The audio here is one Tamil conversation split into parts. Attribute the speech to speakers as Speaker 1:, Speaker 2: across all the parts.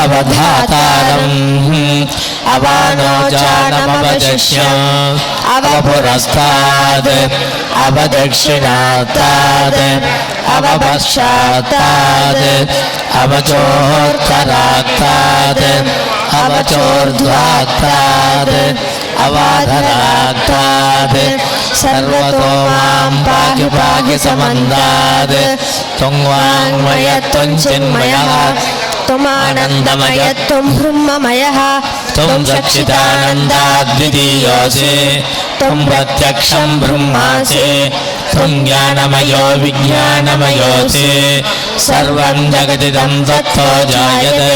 Speaker 1: अवधातारम् अवानोजानमवशिष्यम् अवपुरस्ताद् अवदक्षिणात्ताद् अवपश्चात्ताद् अवचोत्तरात्ताद् अवचोर्ध्वात्ताद् अवाधरात्ताद् सर्वतो मां पाहि पाहि समन्दाद् त्वं वाङ्मय त्वं चिन्मयः त्वमानन्दमय त्वं ब्रह्ममयः त्वं सच्चिदानन्दाद्वितीयोऽसि त्वं प्रत्यक्षं ब्रह्मासि त्वं ज्ञानमयो विज्ञानमयोऽसि सर्वं जगदिदं तत्त्वो जायते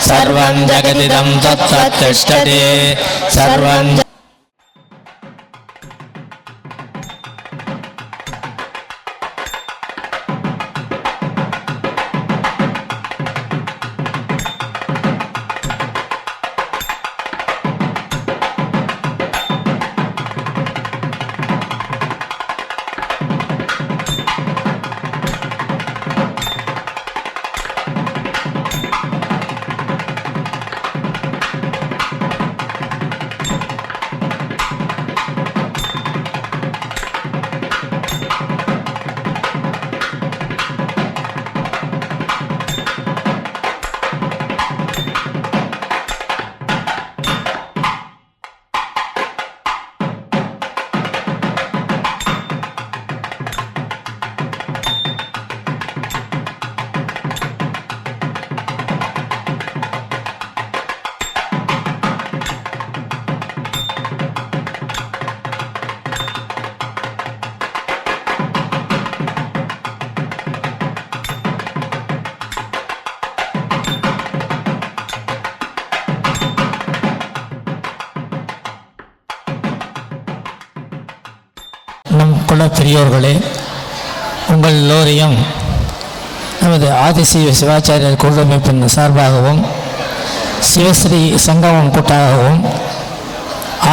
Speaker 1: सर्वं जगदिदं तत्त्वं तिष्ठति सर्वं
Speaker 2: நம் குல பெரியோர்களே, உங்கள் எல்லோரையும் நமது ஆதிசிவ சிவாச்சாரியர் கூட்டமைப்பின் சார்பாகவும் சிவஸ்ரீ சங்கமம் கூட்டாகவும்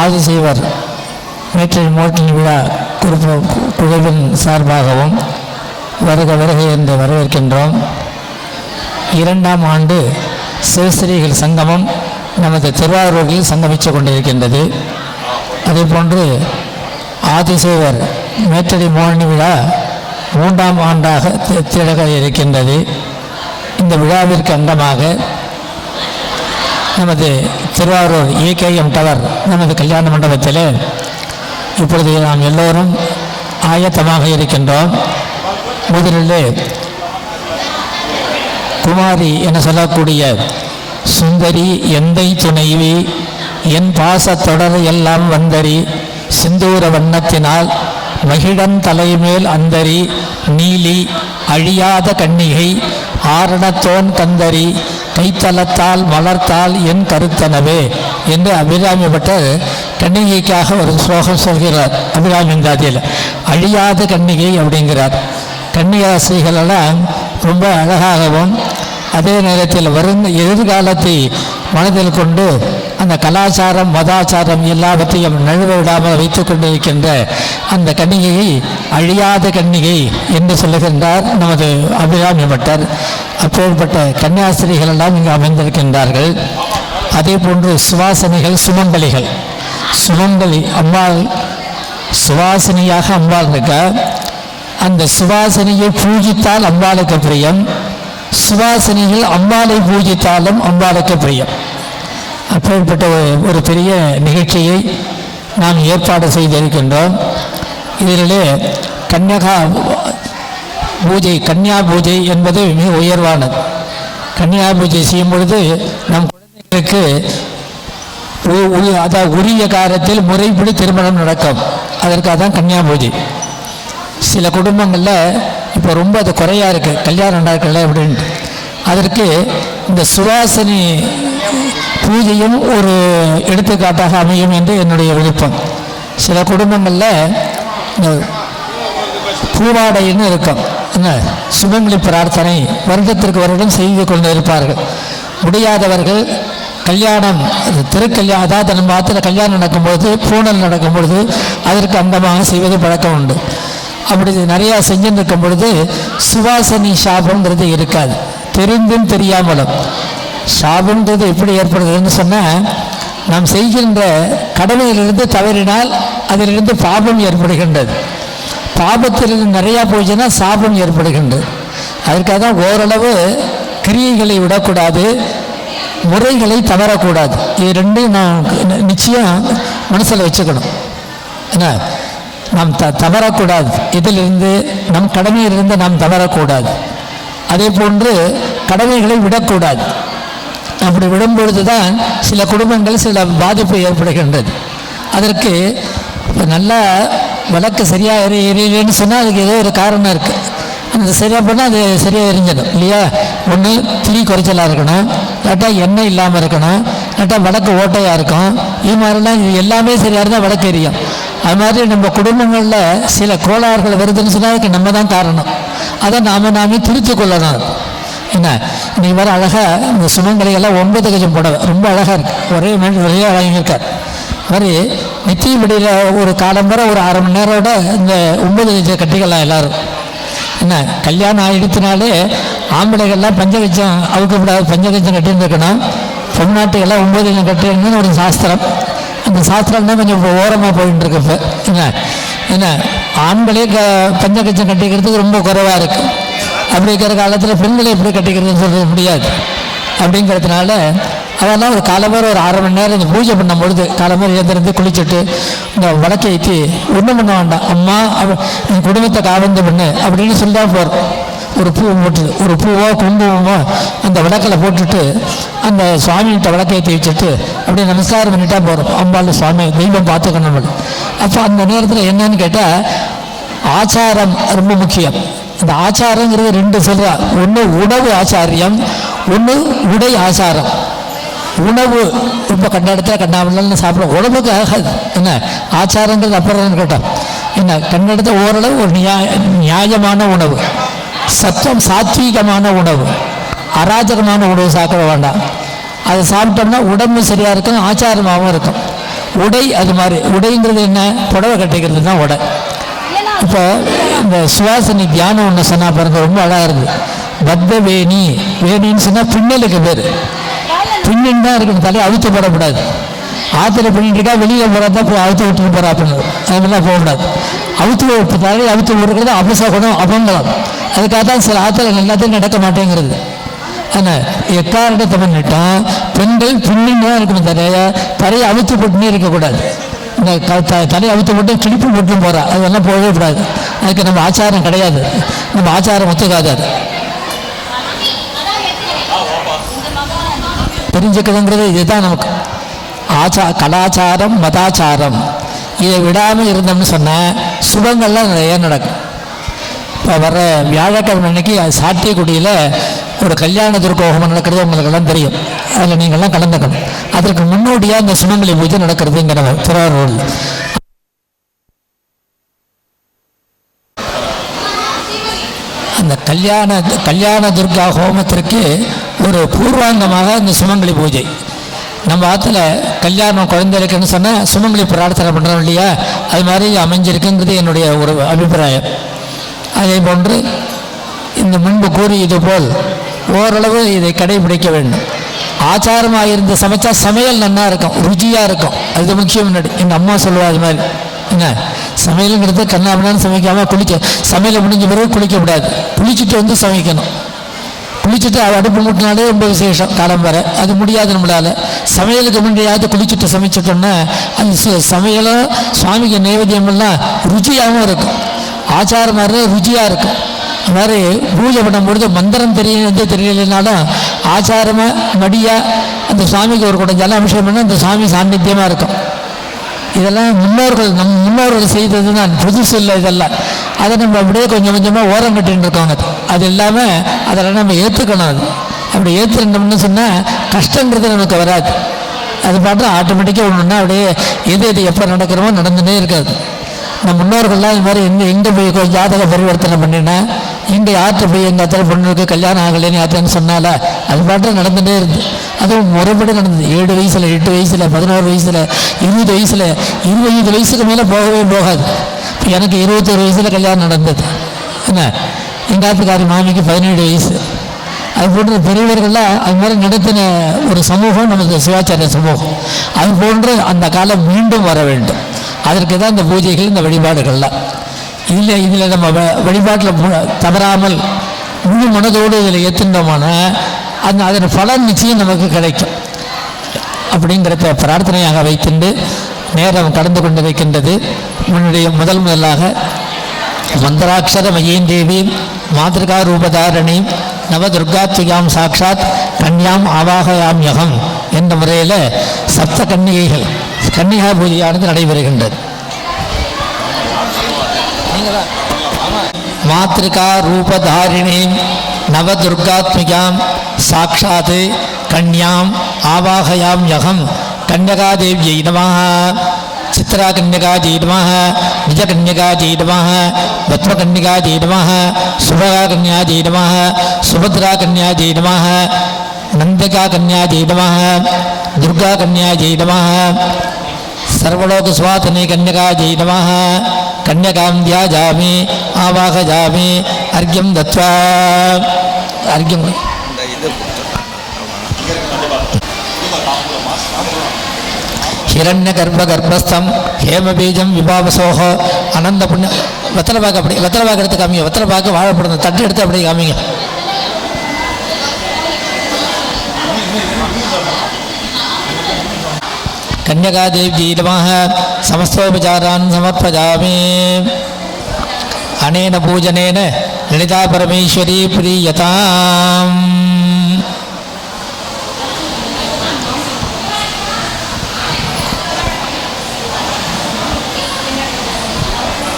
Speaker 2: ஆதிசைவர் மேற்றில் மோட்டின் விழா குழுவின் சார்பாகவும் வருக வருக என்று வரவேற்கின்றோம். 2ஆம் ஆண்டு சிவஸ்ரீகள் சங்கமம் நமது திருவாரூரில் சங்கமித்து கொண்டிருக்கின்றது. அதேபோன்று ஆதிசேவர் மேற்றடி மோகினி விழா 3ஆம் ஆண்டாக திகழ இருக்கின்றது. இந்த விழாவிற்கு அங்கமாக நமது திருவாரூர் ஏகேஎம் டவர் நமது கல்யாண மண்டபத்தில் இப்பொழுது நாம் எல்லோரும் ஆயத்தமாக இருக்கின்றோம். முதலிலே குமாரி என சொல்லக்கூடிய சுந்தரி எந்தை துணைவி என் பாச தொடர் எல்லாம் வந்தரி சிந்தூர வண்ணத்தினால் மகிழன் தலைமேல் அந்தரி நீலி அழியாத கன்னிகை ஆரணத்தோன் கந்தரி கைத்தலத்தால் மலர்த்தால் என் கருத்தனவே என்று அபிராமி பட்டர் கன்னிகைக்காக ஒரு ஸ்லோகம் சொல்கிறார். அபிராமிந்தாதியில் அழியாத கன்னிகை அப்படிங்கிறார். கன்னியாசிகளெல்லாம் ரொம்ப அழகாகவும் அதே நேரத்தில் வரும் எதிர்காலத்தை மனதில் கொண்டு அந்த கலாச்சாரம் மதாச்சாரம் எல்லாவற்றையும் நழுவ விடாமல் வைத்து கொண்டிருக்கின்ற அந்த கன்னிகையை அழியாத கன்னிகை என்று சொல்லுகின்றார் நமது அபிராமி பட்டர். அப்பேற்பட்ட கன்னியாஸ்திரிகள் எல்லாம் இங்கு அமைந்திருக்கின்றார்கள். அதே போன்று சுவாசனிகள் சுமங்கலி அம்பாள் சுவாசினியாக அம்பாள் இருக்க அந்த சுவாசினியை பூஜித்தால் அம்பாளுக்கு பிரியம், சுவாசினிகள் அம்பாளை பூஜித்தாலும் அம்பாளுக்கு பிரியம். அப்பேற்பட்ட ஒரு பெரிய நிகழ்ச்சியை நாம் ஏற்பாடு செய்திருக்கின்றோம். இதிலே கன்யா பூஜை என்பது மிக உயர்வானது. கன்யா பூஜை செய்யும் பொழுது நம் குழந்தைகளுக்கு அதாவது உரிய காலத்தில் முறைப்படி திருமணம் நடக்கும். அதற்காக தான் கன்யா பூஜை. சில குடும்பங்களில் இப்போ ரொம்ப அது குறையாக இருக்குது, கல்யாணம் நடக்கலை அப்படின்ட்டு. அதற்கு இந்த சுவாசினி பூஜையும் ஒரு எடுத்துக்காட்டாக அமையும் என்று என்னுடைய விருப்பம். சில குடும்பங்களில் இந்த பூவாடைன்னு இருக்கும், என்ன சுமங்கலி பிரார்த்தனை வருடத்திற்கு வருடம் செய்து கொண்டு இருப்பார்கள். முடியாதவர்கள் கல்யாணம் திருக்கல்யாணம், அதாவது நம்ம ஆற்றுல கல்யாணம் நடக்கும்போது பூணல் நடக்கும்பொழுது அதற்கு அங்கமாக செய்வது பழக்கம் உண்டு. அப்படி நிறையா செஞ்சுன்னு இருக்கும் பொழுது சுவாசனி சாபங்கிறது இருக்காது. தெரிந்தும் தெரியாமலும் சாபம்ன்றது எப்படி ஏற்படுதுன்னு சொன்னால், நாம் செய்கின்ற கடமையிலிருந்து தவறினால் அதிலிருந்து பாபம் ஏற்படுகின்றது. பாபத்திலிருந்து நிறையா போச்சுன்னா சாபம் ஏற்படுகின்றது. அதற்காக தான் ஓரளவு கிரியைகளை விடக்கூடாது, முறைகளை தவறக்கூடாது. இது ரெண்டையும் நாம் நிச்சயம் மனசில் வச்சுக்கணும். ஏன்னா நாம் தவறக்கூடாது, இதிலிருந்து நம் கடமையிலிருந்து நாம் தவறக்கூடாது. அதே போன்று கடமைகளை விடக்கூடாது. அப்படி விடும்பொழுது தான் சில குடும்பங்கள் சில பாதிப்பு ஏற்படுகின்றது. அதற்கு நல்லா விளக்கு சரியாக எரியலைன்னு சொன்னால் அதுக்கு ஏதோ ஒரு காரணம் இருக்குது. அந்த சரியாக பண்ணால் அது சரியாக எரிஞ்சிடும் இல்லையா? ஒன்று திரி குறைச்சலாக இருக்கணும், இல்லாட்டா எண்ணெய் இல்லாமல் இருக்கணும், இல்லாட்டா விளக்கு ஓட்டையாக இருக்கும். இது மாதிரிலாம் இது எல்லாமே சரியாக இருந்தால் விளக்கு எரியும். அது மாதிரி நம்ம குடும்பங்களில் சில கோளாறுகள் வருதுன்னு சொன்னால் அதுக்கு நம்ம தான் காரணம். அதை நாமே திருத்தி கொள்ளணும். என்ன நீ வர அழகாக இந்த சுமங்கலிகள்லாம் 9 கஜம் புடவை ரொம்ப அழகாக இருக்குது, ஒரே நிறையா வாங்கியிருக்கார். மாதிரி நித்தியபடியில் ஒரு காலம் வர ஒரு 1/2 மணி நேரோட இந்த 9 கஜ கட்டிக்கலாம் எல்லோரும். என்ன கல்யாணம் ஆகிடுத்தினாலே ஆம்பளைகள்லாம் பஞ்சகஜம் அவுக்கப்படாது, பஞ்சகஜம் கட்டின்னு இருக்கணும். பொம்நாட்டுகள்லாம் 9 கஜம் கட்டிருக்குன்னு ஒரு சாஸ்திரம். அந்த சாஸ்திரம் தான் கொஞ்சம் ஓரமாக போயிட்டு இருக்கு. இப்போ என்ன ஆண்களே பஞ்சகஜம் கட்டிக்கிறதுக்கு ரொம்ப குறைவாக இருக்குது. அப்படி இருக்கிற காலத்தில் பெண்களை எப்படி கட்டிக்கிறதுன்னு சொல்ல முடியாது. அப்படிங்கிறதுனால அதெல்லாம் ஒரு காலம்பரம் ஒரு 1/2 மணி நேரம் இந்த பூஜை பண்ணும் பொழுது காலம்பரம் எழுந்திருந்து குளிச்சுட்டு இந்த வழக்கை ஏற்றி ஒன்றும் பண்ண வேண்டாம், அம்மா என் குடும்பத்தை காவந்து பண்ணு அப்படின்னு சொல்லி போகிறோம். ஒரு பூ போட்டு ஒரு பூவோ குங்குமமோ அந்த விளக்கில் போட்டுட்டு அந்த சுவாமிகிட்ட விளக்கேற்றி வச்சுட்டு அப்படியே நமஸ்காரம் பண்ணிட்டா போகிறோம். அம்பாள் சுவாமி தெய்வம் பார்த்துக்கணும். அப்போ அந்த நேரத்தில் என்னன்னு கேட்டால் ஆச்சாரம் ரொம்ப முக்கியம். இந்த ஆச்சாரங்கிறது 2 சொல்கிறா. ஒன்று உணவு ஆச்சாரியம், ஒன்று உடை ஆச்சாரம். உணவு ரொம்ப கண்ட இடத்துல கண்டாமலாம் சாப்பிடும், உடம்புக்கு ஆகாது. என்ன ஆச்சாரங்கிறது அப்புறம் கேட்டோம். என்ன கண்ட இடத்துல ஓரளவு ஒரு நியாயமான உணவு, சத்தம் சாத்வீகமான உணவு, அராஜகமான உணவு சாப்பிட வேண்டாம். அதை சாப்பிட்டோம்னா உடம்பு சரியாக இருக்கும், ஆச்சாரமாகவும் இருக்கும். உடை அது மாதிரி. உடைங்கிறது என்ன? புடவை கட்டிக்கிறது தான் உடை. இப்போ இந்த சுவாசனி தியானம் ஒன்று சொன்னால் பாருங்க, ரொம்ப அழகாக இருக்குது. பத்த வேணி, வேணின்னு சொன்னால் பின்னலுக்கு பேர். பின்னின்னு தான் இருக்கணும், தலையை அவுத்து போடக்கூடாது. ஆற்றுல பண்ணிட்டு இருக்கா, வெளியில் போகிறதா போய் அவுத்து விட்டுட்டு போகிறா அப்படின்னு அது மாதிரிலாம் போகக்கூடாது. அவுத்து தலையை அவுத்து விடுறது அபசகுணம், அபங்கலம். அதுக்காக தான் சில ஆற்றுல எல்லாத்தையும் நடக்க மாட்டேங்கிறது. ஆனால் எக்காரணத்தை பண்ணிட்டோம், பெண்கள் பின்னின்னு தான் இருக்கணும், தலையை அவுத்து போட்டுன்னே இருக்கக்கூடாது. இந்த தலையை அவுத்து போட்டு கிளிப்பு போட்டும் போகிறா, அதெல்லாம் போகவே கூடாது. அதுக்கு நம்ம ஆச்சாரம் கிடையாது, நம்ம ஆச்சாரம் ஒத்துக்காது. அது தெரிஞ்சுக்கணுங்கிறது இதுதான் நமக்கு கலாச்சாரம், மதாச்சாரம். இதை விடாமல் இருந்தோம்னு சொன்னால் சுபங்கள்லாம் நிறைய நடக்கும். இப்போ வர்ற வியாழக்கிழமை அன்னைக்கு சாட்டியக்குடியில் ஒரு கல்யாண துர்க்கோகம் நடக்கிறது உங்களுக்கெல்லாம் தெரியும். அதில் நீங்கள்லாம் கலந்துக்கணும். அதற்கு முன்னோடியாக இந்த சுமங்கலி பூஜை நடக்கிறதுங்கிற திருவாரூர். அந்த கல்யாண துர்கா ஹோமத்திற்கு ஒரு பூர்வாங்கமாக இந்த சுமங்கலி பூஜை. நம்ம ஆற்றுல கல்யாணம் குழந்தை இருக்குன்னு சொன்னால் சுமங்கலி பிரார்த்தனை பண்ணுறோம் இல்லையா? அது மாதிரி அமைஞ்சிருக்குங்கிறது என்னுடைய ஒரு அபிப்பிராயம். அதே போன்று இந்த முன்பு கூறியது போல் ஓரளவு இதை கடைபிடிக்க வேண்டும். ஆச்சாரமாக இருந்த சமைச்சா சமையல் நல்லா இருக்கும், ருச்சியாக இருக்கும். அது முக்கியம். முன்னாடி எங்கள் அம்மா சொல்லுவா அது மாதிரி. என்ன சமையலுங்கிறது கண்ணாமண்ணான்னு சமைக்காமல் சமையலை முடிஞ்ச பிறகு குளிக்கக்கூடாது, குளிச்சுட்டு வந்து சமைக்கணும். குளிச்சுட்டு அடுப்பு மூட்டினாலே ரொம்ப விசேஷம் காலம் வர. அது முடியாது நம்மளால். சமையலுக்கு முன்னாடியாவது குளிச்சுட்டு சமைச்சிட்டோம்னா அது சமையலும் சுவாமிக்கு நைவேத்தியமெல்லாம் ருச்சியாகவும் இருக்கும், ஆச்சாரமாக இருந்தால் ருச்சியாக இருக்கும். அது மாதிரி பூஜை பண்ணும்பொழுது மந்திரம் தெரியலைனாலும் ஆச்சாரமாக மடியாக அந்த சுவாமிக்கு ஒரு குடம் ஜலம் அபிஷேகம் பண்ணால் அந்த சுவாமி சாநித்தியமாக இருக்கும். இதெல்லாம் நம் முன்னோர்கள் செய்தது தான், புதுசு இல்லை இதெல்லாம். அதை நம்ம அப்படியே கொஞ்சம் கொஞ்சமாக ஓரம் கட்டின்னு இருக்கோங்க. அது இல்லாமல் அதெல்லாம் நம்ம ஏற்றுக்கணும். அது அப்படி ஏற்றுக்கணும்னு சொன்னால் கஷ்டங்கிறது நமக்கு வராது. அது பாட்டு ஆட்டோமேட்டிக்காக ஒன்றுன்னா அப்படியே எது எப்போ நடக்கிறோமோ நடந்துகிட்டே இருக்காது. நம்ம முன்னோர்கள்லாம் இது மாதிரி எங்கே போய் கொஞ்சம் ஜாதக பரிவர்த்தனை பண்ணினா, எங்கே யார்கிட்ட போய் எங்கள் அத்தனை பொண்ணுக்கு கல்யாணம் ஆகலைன்னு யார்ட்டன்னு சொன்னால அது பாட்டு நடந்துகிட்டே இருக்குது. அதுவும் முறைப்படி நடந்தது. 7 வயசில் 8 வயசில் 11 வயசில் 20 வயசில் 25 வயசுக்கு மேலே போகவே போகாது. இப்போ எனக்கு 21 வயசில் கல்யாணம் நடந்தது. என்ன எங்கள் ஆத்துக்காரி மாமிக்கு 17 வயசு. அது போன்ற பெரியவர்கள்லாம் அது மாதிரி நடத்தின ஒரு சமூகம் நமது சிவாச்சாரிய சமூகம். அது போன்று அந்த காலம் மீண்டும் வர வேண்டும். அதற்கு தான் இந்த பூஜைகள், இந்த வழிபாடுகள்லாம். இதில் நம்ம வழிபாட்டில் தவறாமல் முழு மனதோடு இதில் ஏற்றுண்டோமான அதன் பலன் நிச்சயம் நமக்கு கிடைக்கும் அப்படிங்கிறத பிரார்த்தனையாக வைத்துண்டு நேரம் கடந்து கொண்டு வைக்கின்றது. முன்னுடைய முதலாக மந்திராட்சர மயீந்தேவீம் மாதிருகா ரூபதாரணீம் நவதுர்காத்விகாம் சாட்சாத் கன்யாம் ஆவாகயாம் யகம் என்ற முறையில் சப்த கன்னிகைகள் கன்னிகா பூஜையானது நடைபெறுகின்றது. மாத்ருகா ரூபதாரிணீம் நவதுர்காத்மிகாம் சாட்சாத் கன்யாம் ஆவாகயாம் யகம் கன்யகாதேவ்யை நமः சித்ரா கன்யகாஜை நமः நிஜ கன்யகாஜை நமः பத்ம கன்யகாஜை நமः சுபகா கன்யாஜை நமः சுபத்ரா கன்யாஜை நமः நந்திகா கன்யாஜை நமः துர்கா கன்யாஜை நமः सर्वलोक स्वातने कन्यकाजै नमः कन्यकां ध्यायामि आवाहयामि अर्घ्यं दत्त्वा अर्घ्यं हिरण्यगर्भगर्भस्थं हेमबीजं विभावसोः अनंत पुण्य वत्रभाग अपड़ी वत्रभाग எடுத்து காமிங்க. வத்திரபாக வாழைப்பழம் தட்டு எடுத்து அப்படியே காமிங்க. कन्यकादेव्यै नमः समस्तोपचारान् समर्पयामि. अनेन पूजनेन ललिता परमेश्वरी प्रीयताम्.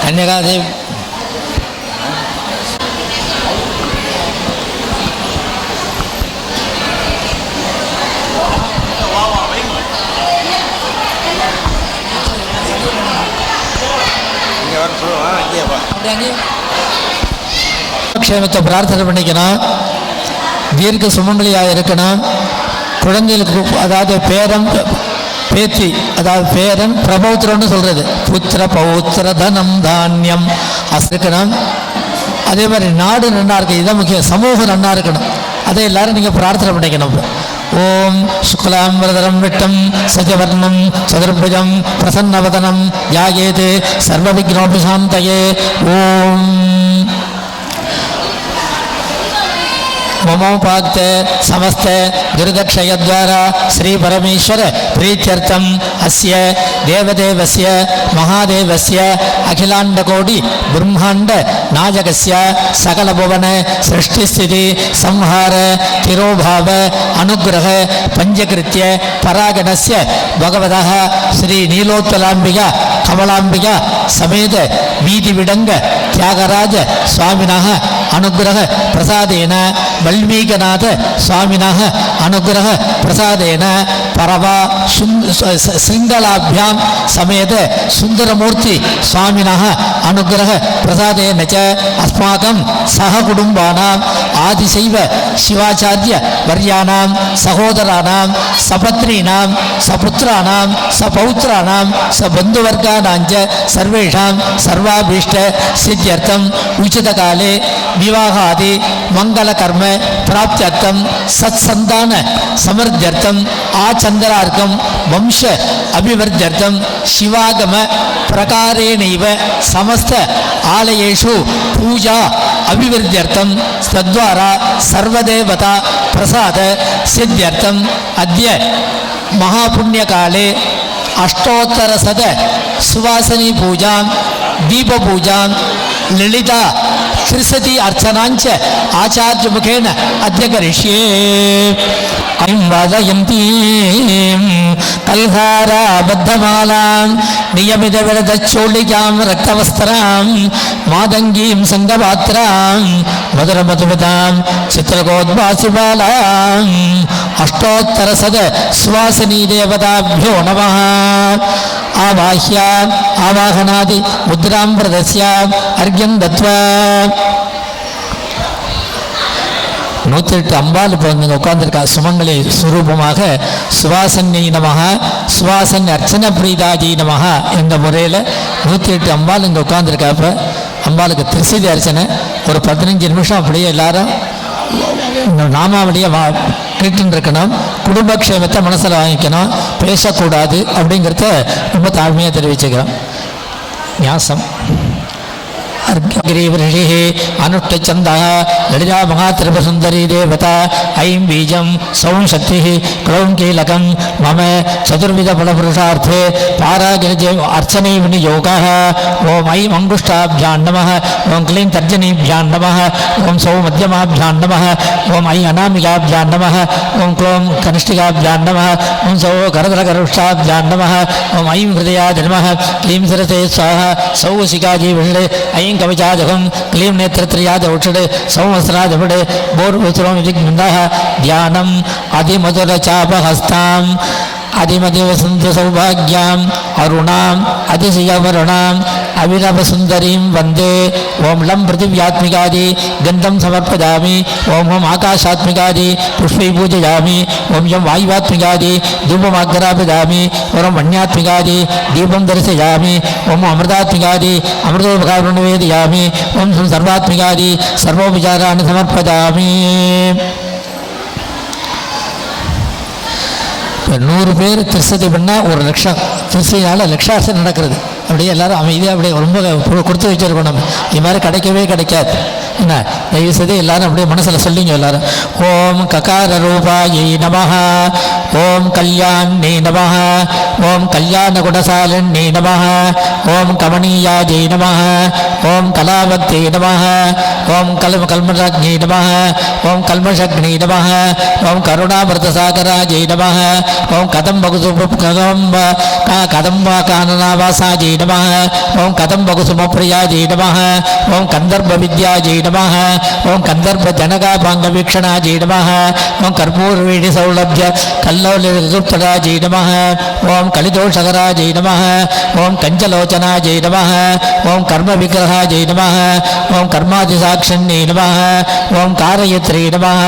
Speaker 2: कन्यकादेवी க்ஷேமத்தை பிரார்த்தனை பண்ணிக்கணும். தீர்க்க சுமங்கலியாக இருக்கணும். குழந்தைகளுக்கு அதாவது பேரம் பேத்தி அதாவது பேரன் பிரபௌத்திரன்னு சொல்கிறது. புத்திர பௌத்திர தனம் தானியம் இருக்கணும். அதே மாதிரி நாடு நன்னா இருக்கு. இதுதான் முக்கியம். சமூகம் நன்னா இருக்கணும். அதை எல்லாரும் நீங்கள் பிரார்த்தனை பண்ணிக்கணும். ஓம் சுக்லாம் வரதரம் விட்டம் சஜவர்ணம் சதுர்புஜம் பிரசன்னவதனம் யாயேது சர்வ விக்னோபிசாந்தயே. ஓம் ममोपाक्त समस्त दुर्दक्षय द्वारा श्री परमेश्वर प्रीत्यर्थम अस्य देवदेवस्य महादेवस्य अखिलांडकोटि ब्रह्मांड नायकस्य सकल भुवन सृष्टि स्थिति संहार तिरोभाव अनुग्रह पंचकृत्य परागणस्य भगवतः श्री नीलोत्पलांबिका कमलांबिका समेत वीति विडंग त्यागराज स्वामिनः अनुग्रह प्रसादेन वल्मीकनाथ स्वामिनः अनुग्रह प्रसादेन परवा सिंगलाभ्यां समेत सुंदरमूर्ति स्वामिनः अनुग्रह प्रसादेन च अस्माकं सहकुटुम्बानां आदिशैव शिवाचार्य वर्याणां सहोदराणां सपत्नीनां सपुत्राणां सपौत्राणां सबन्धुवर्गाणां च सर्वेषां सर्वाभीष्ट सिद्ध्यर्थं उचितकाले विवाहादि मंगलकर्म प्राप्त्यर्थं सत्संतान समृद्ध्यर्थं आचंद्रार्कं वंश अभिवृद्ध्यर्थं शिवागम प्रकारेणैव समस्त आलयेषु पूजा अभिवृद्ध्यर्थं तद्वारा सर्वदेवता प्रसाद सिद्ध्यर्थं अद्य महापुण्यकाले अष्टोत्तरशत सुवासनी पूजा दीप पूजा ललिता त्रिशती अर्चनांच आचार्य मुखेन अद्य करिष्ये. ऐं वादयन्तीं कल्हाराबद्धमालां नियमितविरतचोलिकां रक्तवस्त्रां मादङ्गीं सङ्गपात्रां मधुरमधुमतां चित्रकोद्भासिबालां अष्टोत्तरशत सुवासिनी देवताभ्यो नमः. आवाह्य आवाहनादि मुद्रां प्रदस्य अर्घ्यं दत्त्वा 108 அம்பாள் இப்போ நீங்கள் உட்கார்ந்துருக்கா. சுமங்கலி சுரூபமாக சுவாசன்யை நமக சுவாசன் அர்ச்சன பிரீதாஜி நமக என்ற முறையில் 108 அம்பாள் இங்கே உட்கார்ந்துருக்கா. இப்போ அம்பாளுக்கு திருசதி அர்ச்சனை ஒரு 15 நிமிஷம் அப்படியே எல்லாரும் இந்த நாமாவளியை கேட்டுன்னு இருக்கணும். குடும்பக்ஷேமத்தை மனசில் வாங்கிக்கணும், பேசக்கூடாது அப்படிங்கிறத ரொம்ப தாழ்மையாக தெரிவிச்சுக்கிறோம். ஞாசம் गिरीवृषिः अनुष्ठचन्दः ललिता महात्रिपुरसुन्दरी देवता ऐं बीजं सौं शक्तिः क्लौं कीलकं मम चतुर्विधफलपुरुषार्थे पारागिरिज अर्चने विनियोगः ॐ ऐं अङ्गुष्ठाभ्यां नमः ॐ क्लीं तर्जनीभ्यां नमः ॐ सौं मध्यमाभ्यां नमः ॐ ऐं अनामिकाभ्यां नमः ॐ क्लौं कनिष्ठिकाभ्यां नमः ॐ सौ करदलकरुष्ठाभ्यां नमः ॐ ऐं हृदयाय नमः क्लीं सरसे स्वाहा सौ शिखाजी विषे ऐं कवचाजहं क्लीं नेत्रत्रयाद औषधे संवत्सराजपडे बोर्वस्रों विजिग्मन्दः ध्यानम् अधिमधुरचापहस्ताम् अधिमदिवसन्तसौभाग्याम् अरुणाम् अतिशयवरुणाम् अविरवसुन्दरीं वन्दे ॐ लं पृथिव्यात्मिकादि गन्धं समर्पयामि ॐ हम आकाशात्मिकादि पुष्पै पूजयामि ॐ यं वायुवात्मिकादि धूपमाग्रापयामि ॐ वन्यात्मिकादि दीपं दर्शयामि ॐ अमृतात्मिकादि अमृतोपकारं निवेदयामि ॐ सर्वात्मिकादि सर्वोपचाराणि समर्पयामि. 100 பேர் திருசதி பண்ணால் 1 லட்சம். திருசதியால் லட்சாசம் நடக்கிறது. அப்படியே எல்லாரும் அமைதியாக அப்படியே ரொம்ப கொடுத்து வச்சிருக்கோம். நம்ம இது மாதிரி கிடைக்கவே கிடைக்காது. என்ன தயவு செய்து எல்லாரும் அப்படியே மனசில் சொல்லிங்க எல்லாரும். ஓம் ககார ரூபாயை நமஹ, ஓம் கல்யாணே நமஹ, ஓம் கல்யாண குணசாலினே நமஹ, ஓம் கமனீயாஜை நமஹ, ஓம் கலாவக்தே நமஹ, ஓம் கல்மராஜ்ஞே நமஹ, ஓம் கல்மஷக்னே நமஹ, ஓம் கருணாமிருதசாகராஜை நமஹ, ஓம் கதம்பகானனாவாசாஜை நமஹ, ஓம் கதம்பகுசுமப்ரியாஜை நமஹ, ஓம் கந்தர்ப வித்யாஜை நமஹ, ஓம் கந்தர்ப ஜனகாபாங்கவீக்ஷணாஜை நமஹ, ஓம் கர்ப்பூரவீடி சௌலಭ್ಯ கல்லோலிருப்தராஜை நமஹ, ஓம் கலிதோஷகராஜை நமஹ, ஓம் கஞ்சலோச்சனாஜை நமஹ, ஓம் கர்ம விக்கிரகாஜை நமஹ, ஓம் கர்மாதிசாட்சண்யே நமஹ, ஓம் காரயத்ரே நமஹ,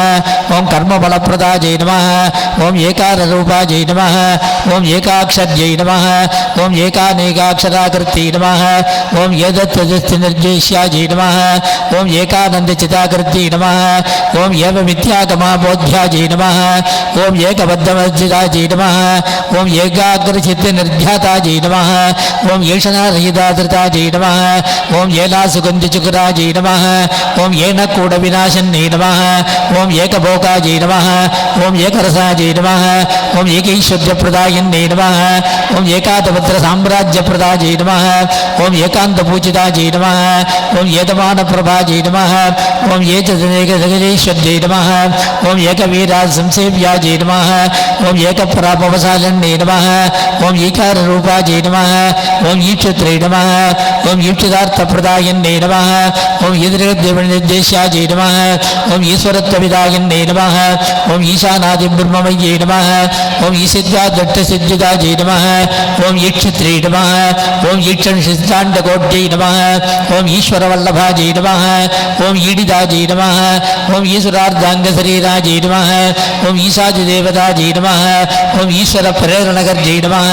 Speaker 2: ஓம் கர்மபலப்பிரதாஜை நமஹ, ஓம் ஏகார ரூபாஜை நமஹ, ஓம் ஏகாக்ஷர்யை நமஹ, ஓம் ஏகாநேகாட்சராகிருத்தி நமஹ, ஓம் ஏதத்வஜஸ்தி நிர்ஜேஷ்யாஜை நமஹ, ஓம் ஏகானந்தசிதாகிருத்தி நமஹ, ஓம் ஏவமித்யாகமாபோத்யாஜை நமஹ, ஓம் ஏகபத்தமர்ஜிதாஜை நமஹ, ஓம் ஏகாகிரசித்தி நிர்ध्याताजै नमः, ओम येषणारहिताधृताजै नमः, ओम येलासुगन्धिचुकुराजै नमः, ओम येनकूटविनाशन्यै नमः, ओम एकभोगाजै नमः, ओम एकरसाजै नमः, ओम एकैश्वर्यप्रदायन्यै नमः, ओम एकातपत्रसाम्राज्यप्रदाजै नमः, ओम एकान्तपूजिताजै नमः, ओम एतमानप्रभाजै नमः, ओम एतजनेकजगदीश्वर्यै नमः, ओम एकवीराजसंसेव्याजै नमः, ओम एकपरापवसालन्यै नमः, ओम ईकाररूपाजै नमः, ओम ईक्षत्रे नमः, ओम ईक्षितार्थप्रदायन्यै नमः, ओम ईदृगदेवनिर्देश्याजै नमः, ओम ईश्वरत्वविदायन्यै नमः, ओम ईशानादिब्रह्ममय्यै नमः, ओम ईसिद्धादट्टसिद्धिदाजै नमः, ओम ईक्षत्रे नमः, ओम ईक्षणसिद्धाण्डकोट्यै नमः, ओम ईश्वरवल्लभाजै नमः, ओम ईडिदाजै नमः, ओम ईश्वरार्धाङ्गशरीराजै नमः, ओम ईशादिदेवताजै नमः, ओम ईश्वरप्रेरणगर्जै नमः,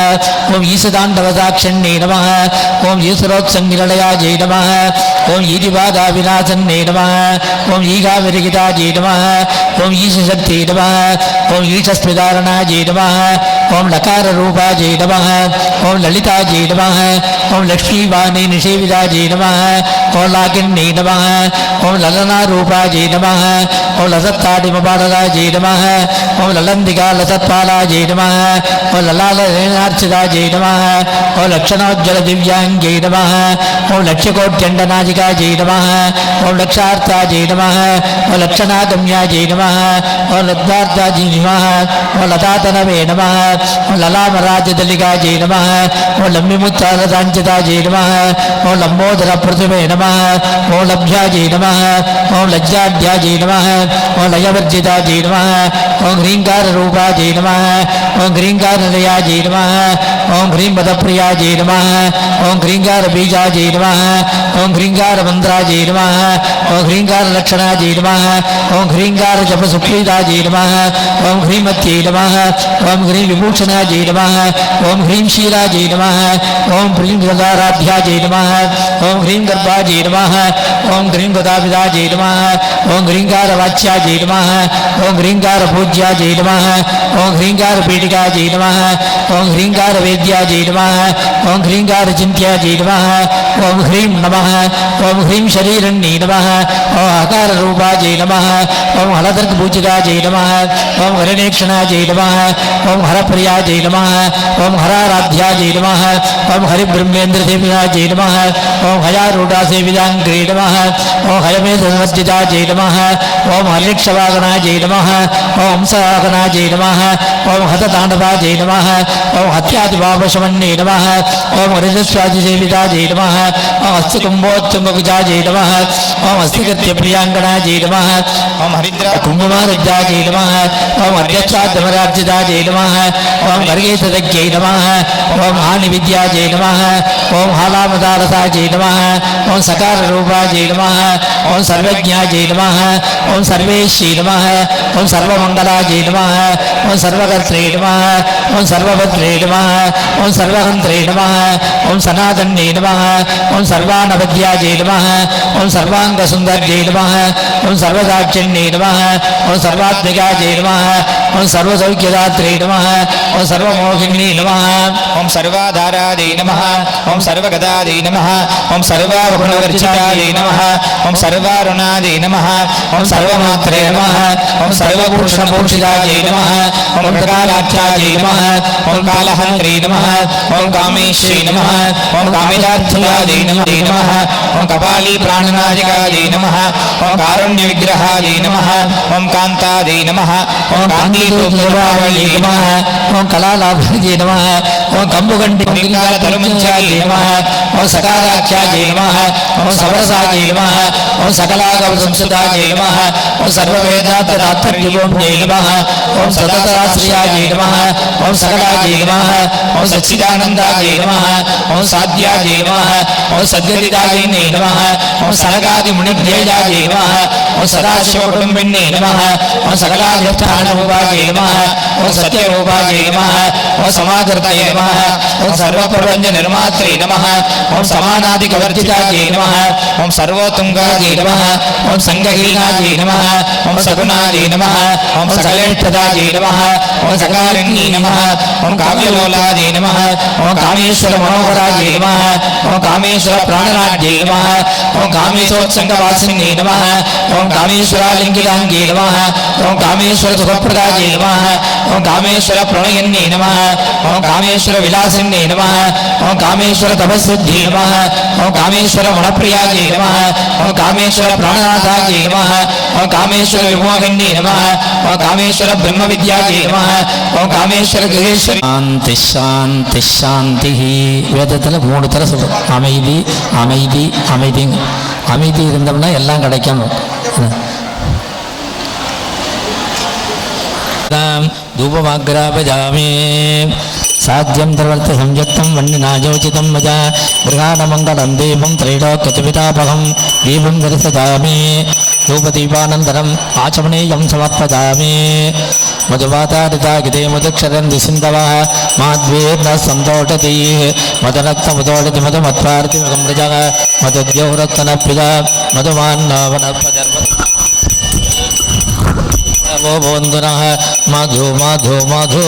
Speaker 2: ओम ईशताण्डवसाक्षण्ये नमः, ओम ईश्वरोत्सङ्गिलयाजै नमः, ओम ईदिवादाविनाशन्ये नमः, ओम ईगाविरगिताजै नमः, ओम ईशशक्ति नमः, ओम ईशस्मिदारणाजै नमः, ओम लकाररूपाजै नमः, ओम ललिताजै नमः, ओम लक्ष्मीवाणी निषेविदाजै नमः, ओम लाकिन्यै नमः, ओम ललनारूपाजै नमः, ओम लसत्ताडिमपालराजै नमः, ओम ललन्दिका लसत्पालाजै नमः, ओम ललालरेणार्चिताजै नमः, ओम लक्षणोज्ज्वलदिव्याङ्गै नमः, ओम लक्ष्यकोट्यण्डनाजिकाजै नमः, ओम लक्षार्थाजै नमः, ओम लक्षणागम्याजै नमः, ओम लब्धार्थाजै नमः, ओम लतातनवे नमः, ओम ललामराजदलिकाजै नमः, ओम लम्बिमुत्तालदाञ्चिताजै नमः, ओम लम्बोदरप्रतिमे नमः, ओम लभ्याजै नमः, ओम लज्जाढ्याजै नमः, ओम लयवर्जिताजै नमः, ओम ह्रीङ्काररूपाजै नमः, ओम ह्रीङ्कारलयाजै नमः, ओम ओम ह्रीं पदप्रियाजै नमः ओम ह्रींगारबीजाजै नमः ओम ह्रींगारमन्त्राजै नमः ओम ह्रींगारलक्षणाजै नमः ओम ह्रींगारजपसुप्रीताजै नमः ओम ह्रीमत्यै नमः ओम ह्रीं विभूषणाजै नमः ओम ह्रीं शीलाजै नमः ओम ह्रीं गदाराध्याजै नमः ओम ह्रीं गर्भाजै नमः ओम ह्रीं गदाविदाजै नमः ओम ह्रींगारवाच्याजै नमः ओम ह्रींगारपूज्याजै नमः ओम ह्रींगारपीठिकाजै नमः ओम ह्रींगारवेद्याजै नमः ओम ह्रींगारचिन्त्याजै नमः ओम ह्रीं नमः ओम ह्रीं शरीरण्यै नमः ओम हकाररूपाजै नमः ओम हलदर्गपूजिताजै नमः ओम हरिणेक्षणाजै नमः ओम हरप्रियाजै नमः ओम हराराध्याजै नमः ओम हरिब्रह्मेन्द्रसेविताजै नमः ओम हयारूढासेविताङ्ग्रे नमः ओम हयमेधसमर्जिताजै नमः ओम हरिक्षवागणाजै नमः ओम हंसवागणाजै नमः ओम हतताण्डवाजै नमः ओम हत्यादिपापशमन्ये नमः ओम हरिजस्वादिसेविताजै नमः ओम हस्तकुम्भोत्तुङ्गकुजाजै नमः ओम हस्तिकृत्यप्रियाङ्गणाजै नमः ओम हरिद्रा कुम्भमारुद्धाजै नमः ओम हर्यच्छाद्धमरार्जिताजै नमः ओम गर्गेतदज्ञै नमः ओम हानिविद्याजै नमः ओम हालामदारसाजै नमः ओम सकाररूपाजै नमः ओम सर्वज्ञाजै नमः ओम सर्वेश्यै नमः ओम सर्वमङ्गलाजै नमः ओम सर्वकर्त्रे नमः ओम सर्वभद्रे नमः ओम सर्वहन्त्रे नमः ओम सनातन्ये नमः ओम सर्वानवद्याजै नमः ओम सर्वाङ्गसुन्दर्यै नमः ओम सर्वदाक्षिण्ये नमः ओम सर्वात्मिकाजै नमः ओम सर्वसौख्यदात्रे नमः ओम सर्वमोहिन्ये नमः
Speaker 1: ओम सर्वाधारादे नमः ओम सर्वगदादे नमः ओम सर्वाभुवनवर्जितादे नमः ओम सर्वारुणादे नमः ओम सर्वमात्रे नमः ओम सर्वभूषणभूषितादे नमः ओम प्रकाराख्यादे नमः ओम कालहन्त्रे नमः ओम कामेश्वरे नमः ओम कामितार्थयादे नमः ओम कपाली प्राणनादिकादे नमः ओम कारुण्यविग्रहादे नमः ओम कान्तादे नमः ओम कान्तिरूपदेवावल्ये नमः
Speaker 2: ओम कलालाभजे नमः ओम
Speaker 1: कम्बुगण्डिकालतरुमञ्चायै नमः
Speaker 2: ओम सकाराख्याजै नमः ओम सबरसाजै नमः ओम सकलागमसंस्कृताजै नमः ओम सर्ववेदान्ततात्पर्यभूम्यै नमः ओम सतताश्रियाजै नमः ओम सकलाजै नमः ओम सच्चिदानन्दाजै नमः ओम साध्याजै नमः ओम सद्गदिदाजै नमः ओम सनकादिमुनिभ्यजाजै नमः ओम सदाशिवकुटुम्बिन्यै नमः ओम सकलाधिष्ठानरूपाजै नमः ओम सत्यरूपाजै नमः ओम समाधृतये नमः ओम सर्वप्रपञ्चनिर्मात्रे नमः ओम समानादिकवर्जिताजै नमः ओम सर्वोत्तुङ्गाजै नमः ओम सङ्गहीनाजै नमः ओम सगुणाजै नमः ओम सकलेष्ठदाजै नमः ओम सकारिण्यै नमः ओम काव्यलोलाजै नमः ओम कामेश्वरमनोहराजै नमः ओम कामेश्वरप्राणराज्यै नमः ओम कामेश्वरोत्सङ्गवासिन्यै नमः ओम कामेश्वरालिङ्गिताङ्गे नमः ओम कामेश्वरसुखप्रदायै नमः ओम कामेश्वरप्रणयन्यै नमः ओम कामेश्वरविलासिन्यै नमः ओम कामेश्वरतपस्सिद्ध्यै नमः ओम कामेश्वरमणप्रियायै नमः ओम कामेश्वरप्राणनाथायै नमः ओम कामेश्वरविमोहिन्यै नमः ओम कामेश्वरब्रह्मविद्यायै नमः ओम कामेश्वरगृहेश्वरी शांति शांति शांति வேதத்தில் 3 தடவை சொல்லும் அமைதி அமைதி அமைதி அமைதி இருந்தோம்னா எல்லாம் கிடைக்கும் धूपमाग्रापजामि साध्यं धर्वर्थ संयुक्तं वह्निनाजोचितं मजा गृहाणमङ्गलं देवं त्रैलोक्यतिपितापहं दीपं दर्शयामि धूपदीपानन्तरम् आचमनीयं समर्पयामि मधुवातारितागिते मधुक्षरन्ति सिन्धवः माध्वेर्न सन्तोषति मदनक्तमुदोषति मधुमत्वार्तिमगं मृजः मधुद्योरक्तनप्पिद मधुमान्नवनपजर्म वो बंधुनः मधु मधु मधु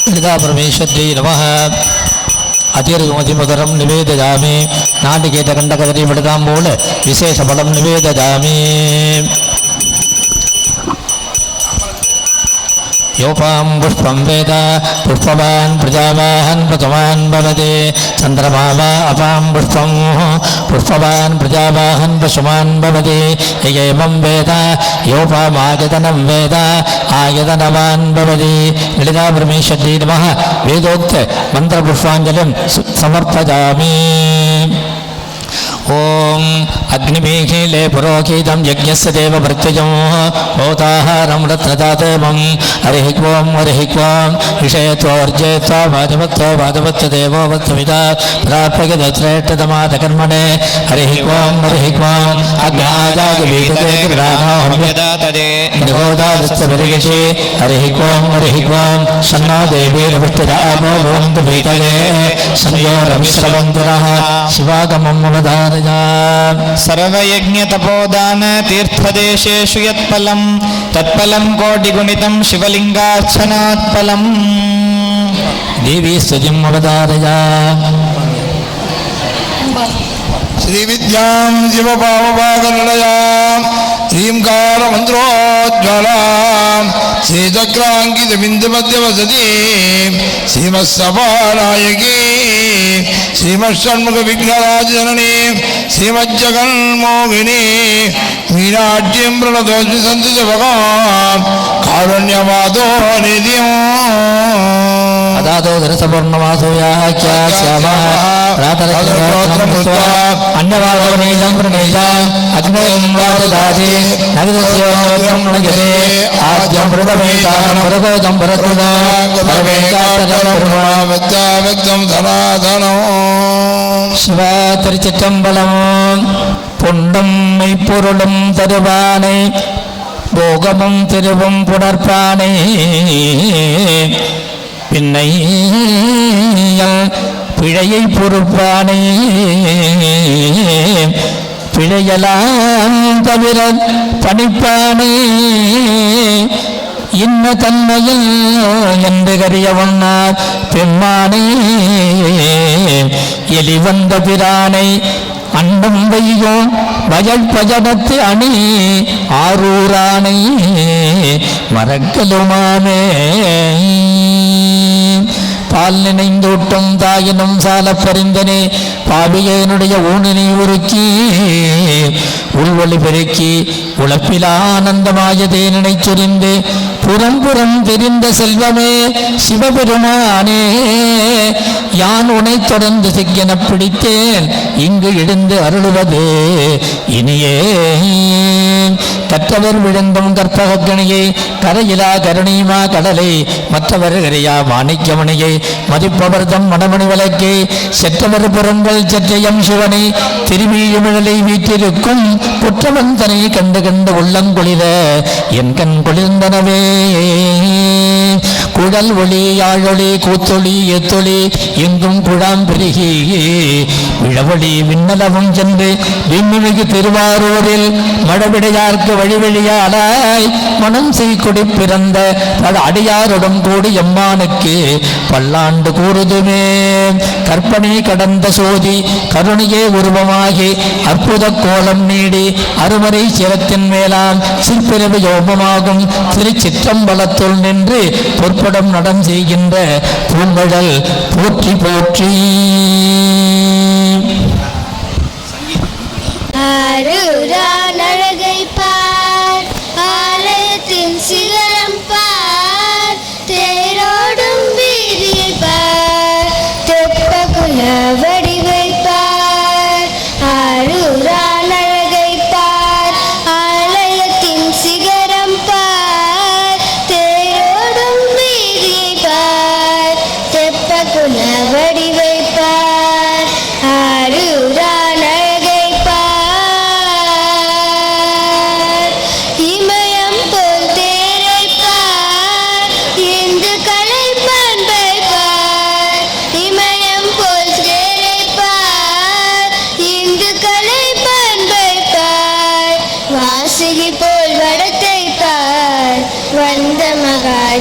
Speaker 2: हृदा परमेश्वरी नमः अतिर्मधिमधुरं निवेदयामि नाटिकेतकण्डकदरीपठिताम्बूल विशेषफलं निवेदयामि योपां पुष्पं वेद पुष्पवान् प्रजावाहन् पशुमान् भवति चन्द्रमा वा अपां पुष्पं पुष्पवान् प्रजावाहन् पशुमान् भवति एवं वेद योपामायतनं वेद आयतनवान् भवति ललिता परमेश्वरी नमः वेदोक्त मन्त्रपुष्पाञ्जलिं समर्पयामि ओम अग्निमीले पुरोहितं यज्ञस्य देव भृत्यजं होताहारं रत्नदातेवं हरिः क्वं विषयत्वर्जयत्वा वाजवत्तो देवो वत्सविता प्राप्यगतश्रेष्ठतमातकर्मणे हरिः क्वं अज्ञाजागवीतदेग्रामोदातदे हरिः क्वं शन्नो देवीर्वृष्टिरामो भवन्तु भीतये संयोरविश्रवन्तुरः शिवागमं ममदारया
Speaker 1: सर्वयज्ञतपोदान तीर्थदेशेषु यत्फलं तत्फलं कोटिगुणितं शिवलिङ्गार्चनात्फलम्
Speaker 2: देवी स्तुतिं ममदारया
Speaker 3: श्रीविद्यां शिवपावपाकनिलयां ह्रींकारमन्त्रोज्ज्वलां श्रीचक्राङ्कितबिन्दुमध्यवसति श्रीमत्सभानायकी श्रीमत्षण्मुखविघ्नराजजननी श्रीमज्जगन्मोहिनी मीनाट्यं प्रणतोऽस्मि सन्तिजभगां कारुण्यमादो निधिम्
Speaker 2: अदातो दरसपूर्णमासोयाख्या श्यामा अन्यवादवनीलं प्रणीतं अग्नेयं वाददाति नगरस्योत्रं नगरे आद्यं मृतमेतां पुरगोदं भरतुदा
Speaker 3: व्यक्तं धनाधनो
Speaker 2: शिवातिरुचिற்றம்பலம் புண்டம் மெய்ப்பொருளும் தருவானை போகமும் திருவும் புணர்ப்பானை பின்னையல் பிழையை பொறுப்பானை பிழையலாம் தவிர பணிப்பானை இன்ன தன்மையில் என்று கரியவண்ணார் பெம்மானை எலி வந்த பிரானை அண்டம் வையோ வயல் பஜனத்து அணி ஆரூரானை மறக்கலுமானே பால் நினைந்தோட்டும் தாயினும் சால பரிந்தனே பாவியனுடைய ஊனினை உருக்கி உள்வொளி பெருக்கி உழப்பிலா ஆனந்தமாய தேனினை சொரிந்து புறம் புறம் தெரிந்த செல்வமே சிவபெருமானே யான் உனை தொடர்ந்து சிக்கென பிடித்தேன் இங்கு எழுந்து அருளுவது இனியே கற்றவர் விழுந்தும் கற்பகக்கணியை கரையிலா கருணியுமா கடலை மற்றவர் கரையா மாணிக்கமணியை மதிப்பவர் தம் மணமணி விளக்கை செற்றவர் புறங்கள் செற்றையம் சிவனை திருவிழிமிழலை வீட்டிருக்கும் புற்றவன் தனை கண்டு கண்டு உள்ளங்குளிர என் கண் குளிர்ந்தனவே குழல் ஒளி யாழொளி கூத்தொளி எத்தொளி எங்கும் குழாம் பெருகி விழவொளி விண்ணலவும் சென்று விண்மிகு திருவாரூரில் மழவிடையார்க்கு வழிவழியாளாய் மனம் செய்குடி பிறந்த பல அடியாருடன் கூடி எம்மானுக்கு பல்லாண்டு கூறுதுமே கற்பனை கடந்த சோதி கருணையே உருவமாகி அற்புத கோலம் நீடி அருமறை சிரத்தின் மேலாம் சிற்பிறவி யோகமாகும் திருச்சிற்றம்பலத்துள் நின்று பொற்படம் நடம் செய்கின்ற பூங்கழல் போற்றி போற்றி.
Speaker 4: அழகை பார் ஆலயத்தின் சிகரம் பார் தேரோடும் வீதியை பார் தெப்பகுல வடிவை பார் ஆரூரான் அழகை பார் ஆலயத்தின் சிகரம் பார் தேரோடும் வீதியை பார் தெப்பகுல வடிவை பார் ஆரூரான்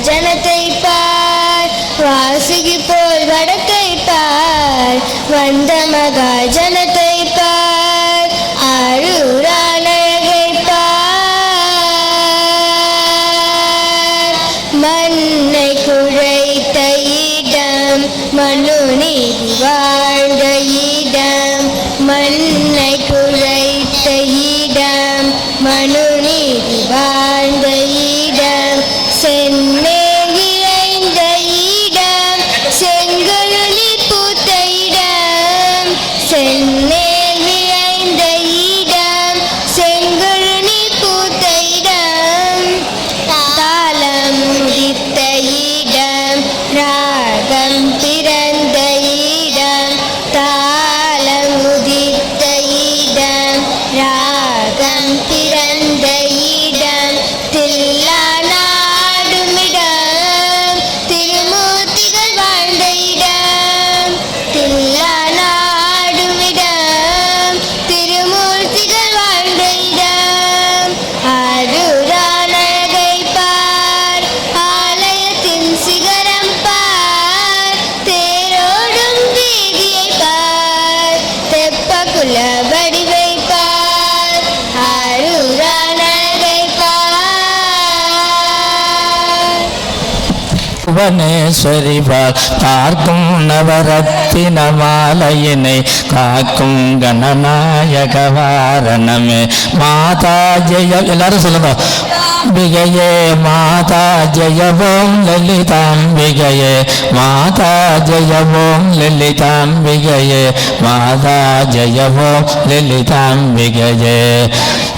Speaker 4: ஜனத்தை பார் வாசுகி போல் வடக்கை பார் வந்த மகா ஜனத்தை பார் ஆரூரான் அழகை பார் மண்ணை குழைத்த இடம் மனு நீதி வாழ்ந்த இடம் மண்ணை குழைத்த இடம் மனு நீதி வாழ்ந்த இடம் சென்மேல் இறைந்த இடம் செங்கழுநீர் பூத்த இடம் சென்மேல் இறைந்த இடம்
Speaker 2: புவனேஸ்வரி பார்க்கும் நவரத்தின மாலையினை காக்கும் கணநாயக வாரணமே மாதா ஜெய. எல்லாரும் சொல்லுங்க. அம்பிகையே மாதா ஜெயவோம் லலிதாம்பிகையே மாதா ஜெயவோம் லலிதாம்பிகையே மாதா ஜெயவோம் லலிதாம்பிகையே.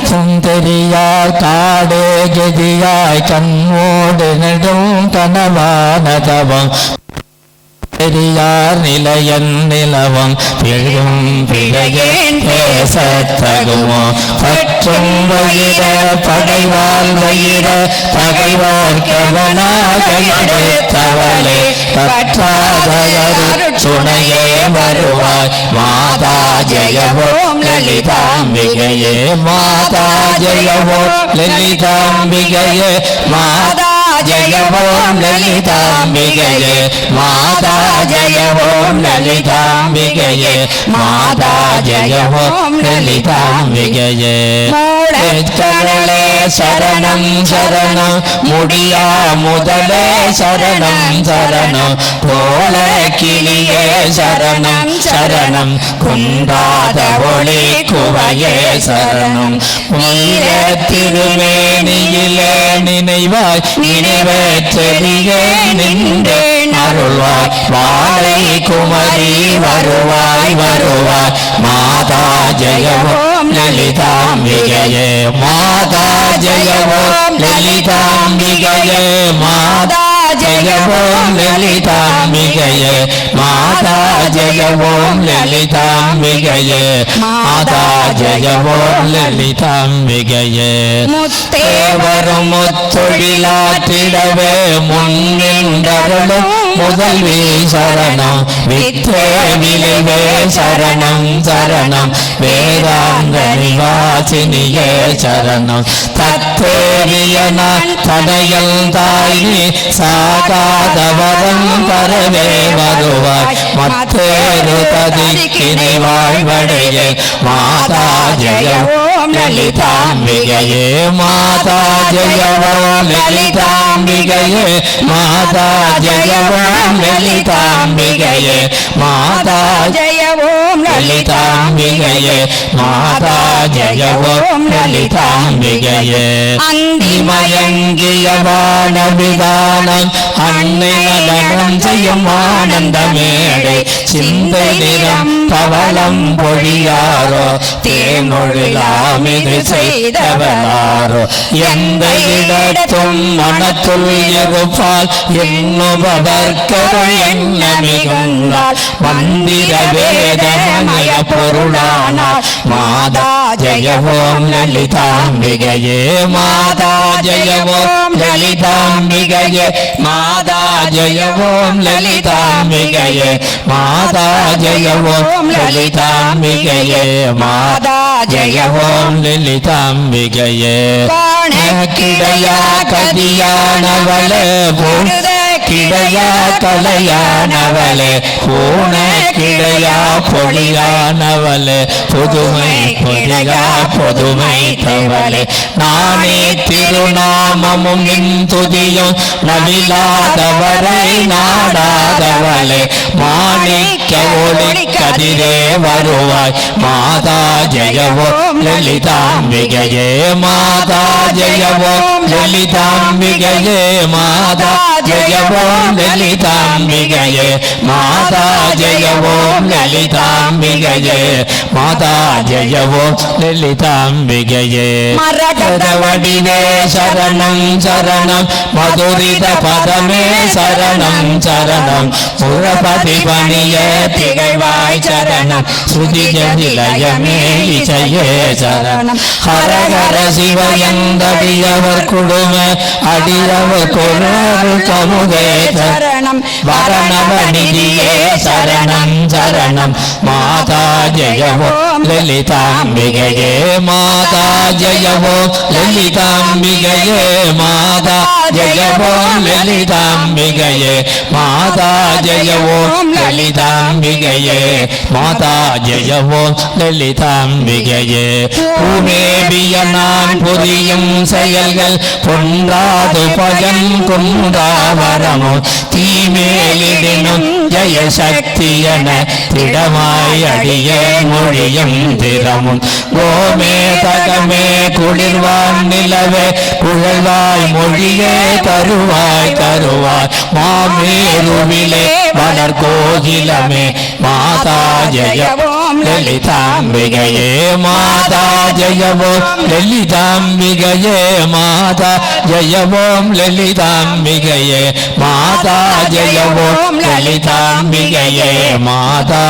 Speaker 2: சுந்தரியாய் காடே கதியாய் கண்மோடு நெடும் கனவானதவம் பெரியார் நிலையன் நிலவம் பிழும் பிழையேன் பேசத்தகுமோ பற்றும் வயிற பகைவால் வயிற பகைவார் கவனாக எடுத்தவளே பற்றாதயரு துணையே வருவாய் மாதா ஜெயவோம் லலிதாம்பிகையே மாதா ஜெயவோம் லலிதாம்பிகையே மாதா ஜெயவோம் லலிதாம்பிகையே மாதா ஜெயவோம் லலிதாம்பிகையே மாதா ஜெயவோம் லலிதாம்பிகையே. கடலே சரணம் சரணம் முடியா முதலே சரணம் சரணம் போல கிளியே சரணம் சரணம் குண்டாத ஒளி குவையே சரணம் நீர திருமேனியிலே நினைவாய் நினைவேற்றெளியே நின்றேன் அருள்வாய் வாழை குமரி வருவாய் வருவாய் மாதா ஜெயவோம் லலிதாம்பிகையே மாதா ஜெயவோம் லலிதாம்பிகையே மாதா ஜெயவோம் லலிதாம்பிகையே மாதா ஜெயவோம் லலிதாம்பிகையே மாதா ஜெயவோம் லலிதாம்பிகையே. முத்தேவரும் முத்தொழிலாற்றிடவே முன்னின்றருளும் முதல்வி சரணம் வித்தே விளைவே சரணம் சரணம் வேதாந்த நிவாசினியே சரணம் தத்தேரியனான் தடையல் தாயி சாகாதவரம் தரவே வருவாய் மத்தேரு பதிக்கினை வாழ்வடையே மாதா ஜெயவோம் லலிதாம்பிகையே மாதா ஜெயவோம் லலிதாம்பிகையே மாதா ஜெயவோம் லலிதாம்பிகையே மாதா ஜெயவோம் லலிதாம்பிகையே மாதா ஜெயவோம் லலிதாம்பிகையே. அந்திமயங்கிய வானவிதானம் அன்னை நடனம் செய்யும் ஆனந்தமேடை சிந்தை நிறம் பவளம் பொழியாரோ தேனொழிலாமிது செய்தவளாரோ எந்த இடத்தும் மனத்துள் இருப்பால் எண்ணுபவர்கள் என்ன மிகுந்தால் மந்திர வேதமய பொருளானார் மாதா ஜெயவோம் லலிதாம்பிகையே மாதா ஜெயவோம் லலிதாம்பிகையே மாதா ஜெயவோம் லலிதாம்பிகையே மாதா ஜெயவோம் லலிதாம்பிகையே மாதா ஜெயவோம் லலிதாம்பிகையே. கிடையா கதியானவளே பூத கிடையா கலையானவளே பூன கிடையா பொழியானவளே புதுமை பொழியா பொதுமை தவளே நானே திருநாமமும் நின் துதியும் நவிலாதவரை நாடாதவளே மாணிக்க ஒளி கதிரே வருவாய் மாதா ஜெயவோம் லலிதாம்பிகையே மாதா ஜெயவோம் லலிதாம்பிகையே மாதா ஜெயவோம் லலிதாம்பிகையே மாதா ஜெயவோம் லலிதாம்பிகையே மாதா ஜெயவோம் லலிதாம்பிகையே. மரகதவடிவே சரணம் சரணம் மதுரித பதமே சரணம் சரணம் புறபதி பணிய திகழ்வாய் சரணம் ஸ்ருதி ஜதிலயமே இசையே சரணம் ஹரஹர சிவயந்தடியவர் குடும அடியவர் கொரோரு கமுகே சரணம் வரணவநிதியே சரணம் சரணம் மாதா ஜெயவோம் லலிதாம்பிகையே மாதா ஜெயவோம் லலிதாம்பிகையே மாதா
Speaker 1: ஜெய ஓம் லலிதாம்பிகையே மாதா ஜெய ஓம் லலிதாம்பிகையே மாதா ஜெய ஓம் லலிதாம்பிகையே பூமேபிய நான் புரியும் செயல்கள் பொன்றாது பயன் குன்றாவரமோ தீமேலிடினும் ஜெய சக்தி என திடமாய் அடிய மொழியும் திறமும் கோமே தகமே குளிர்வான் நிலவே குழல்வாய் மொழியே தருவாய் தருவாய் மாமேருவிலே வளர் கோகிலமே மாதா ஜெய லலிதாம்பிகையே மாதா ஜெய ஓம் லலிதாம்பிகையே மாதா ஜெய ஓம் லலிதாம்பிகையே மாதா ஜெய ஓம் லலிதாம்பிகையே மாதா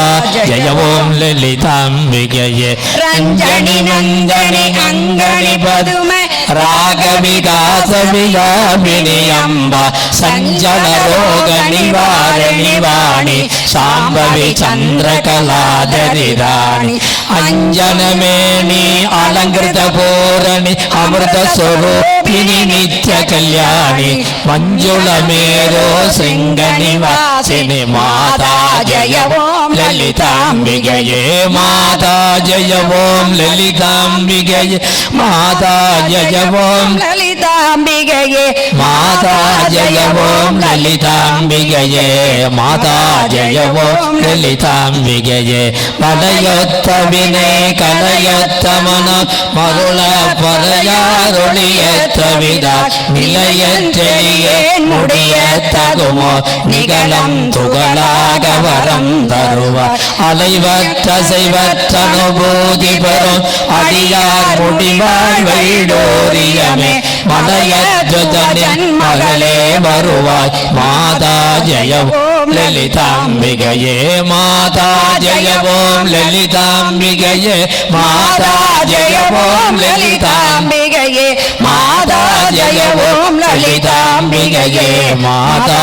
Speaker 1: ஜெய ஓம் லலிதாம்பிகையே ரஞ்சனி நந்தனி அங்கனி பதுமை ராகவிகாச விகாபினி அம்பா சஞ்சல ரோக நிவாரணி வாணி சாம்பவி சந்திரகலாதரி ராணி அஞ்சனமேணி அலங்கிருத பூரணி அமிர்த ஸ்வரூபிணி நித்ய கல்யாணி மஞ்சுள மேரோ சிங்கனி வாசினி மாதா ஜெய ஓம் லலிதாம்பிகையே மாதா ஜெய ஓம் லலிதாம்பிகையே மாதா ஜெய ஓம் லலிதாம்பிகையே மாதா ஜெய ஓம் லலிதாம்பிகையே மாதா ஜெய ஓம் லலிதாம்பிகையே மலையொத்த வினை கலையொத்த மனம் மருள பறையாரொளியற்ற விதா நிலையற்றெளியே முடிய தகுமோ நிகழம் துகளாக வரம் தருவார் அலைவற்ற செய்வற்ற அனுபூதி பெறும் அடியார் முடிவாய் வைடோரியமே மலையற்றதனின் மகளே வருவாய் மாதா ஜெய ஓம் லலிதாம்பிகையே மாதா ஜெய ஓம் லலிதாம்பிகையே மாதா ஜெய ஓம் லலிதாம்பிகையே மாதா ஜெய ஓம் லலிதாம்பிகையே மாதா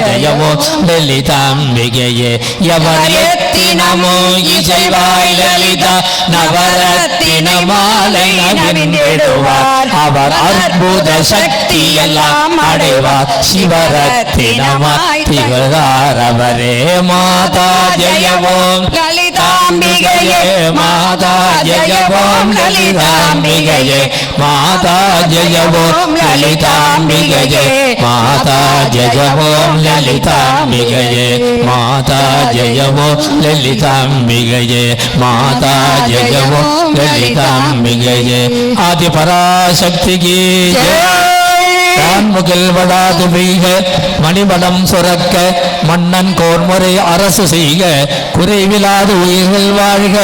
Speaker 1: ஜெய ஓம் லலிதாம்பிகையே எவரத்தினமோ இசைவாய் லலிதா நவரத்தின மாலை நவிந்திடுவார் அவர் அற்புத சக்தி எல்லாம் அடைவார் சிவரத்தினமாய் திகழ்வார் அவரே மாதா ஜெய ஓம் லலிதாம்பிகையே மாதா ஜெய ஓம் லலிதாம்பிகையே மாதா ஜெய ஓம் லலிதாம்பிகையே மாதா ஜெய ஓம் லலிதாம்பிகையே மாதா ஜெய ஓம் லலிதாம்பிகையே மாதா ஜெய ஓம் லலிதாம்பிகையே ஆதி பராசக்திக்கு முகில் வடாது பெய்க மணிபடம் சுரக்க மன்னன் கோர்முறை அரசு செய்க குறைவிலாது உயிர்கள் வாழ்க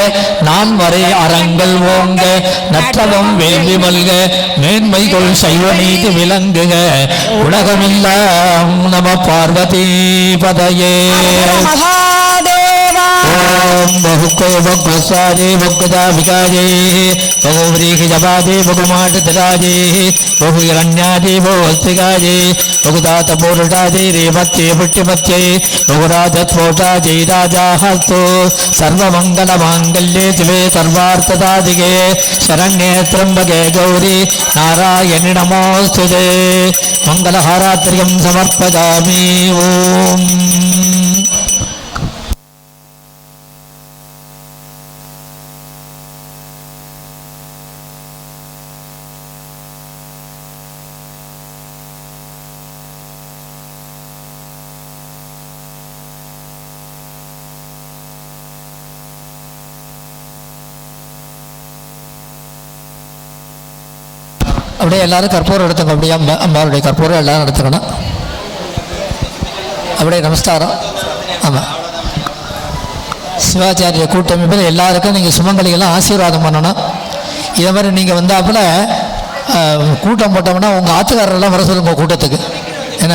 Speaker 1: நான் வரை அறங்கள் ஓங்க நற்றவம் வேள்வி மல்க மேன்மைகள் சைவ நீதி விளங்குக உலகமெல்லாம் நம பார்வதி பதையே ஓம் बहुको बहुस्वादे बहुदा विकाजे बहुव्रीहि जपादे बहुमाट तराजे बहुरण्यादे बहुस्तिकाजे बहुदात पूर्णादे रेवत्ये पुट्यपत्ये बहुराजत्वोटाजे राजाहस्तो सर्वमङ्गलमाङ्गल्ये शिवे सर्वार्थसाधिके शरण्ये त्र्यम्बके गौरी नारायणि नमोऽस्तुते मङ्गलहारात्र्यं समर्पयामि ओम् அப்படியே எல்லாரும் கற்பூரம் எடுத்துங்க. அப்படியே அம்மாவுடைய கற்பூரம் எல்லாரும் எடுத்துக்கணும். அப்படியே நமஸ்காரம். ஆமாம், சிவாச்சாரிய கூட்டமைப்பில் எல்லாருக்கும் நீங்கள் சுமங்கலிகள்லாம் ஆசீர்வாதம் பண்ணணும். இதே மாதிரி நீங்கள் வந்தாப்புல கூட்டம் போட்டோம்னா உங்கள் ஆத்துக்காரெல்லாம் வர சொல்லுங்க கூட்டத்துக்கு. என்ன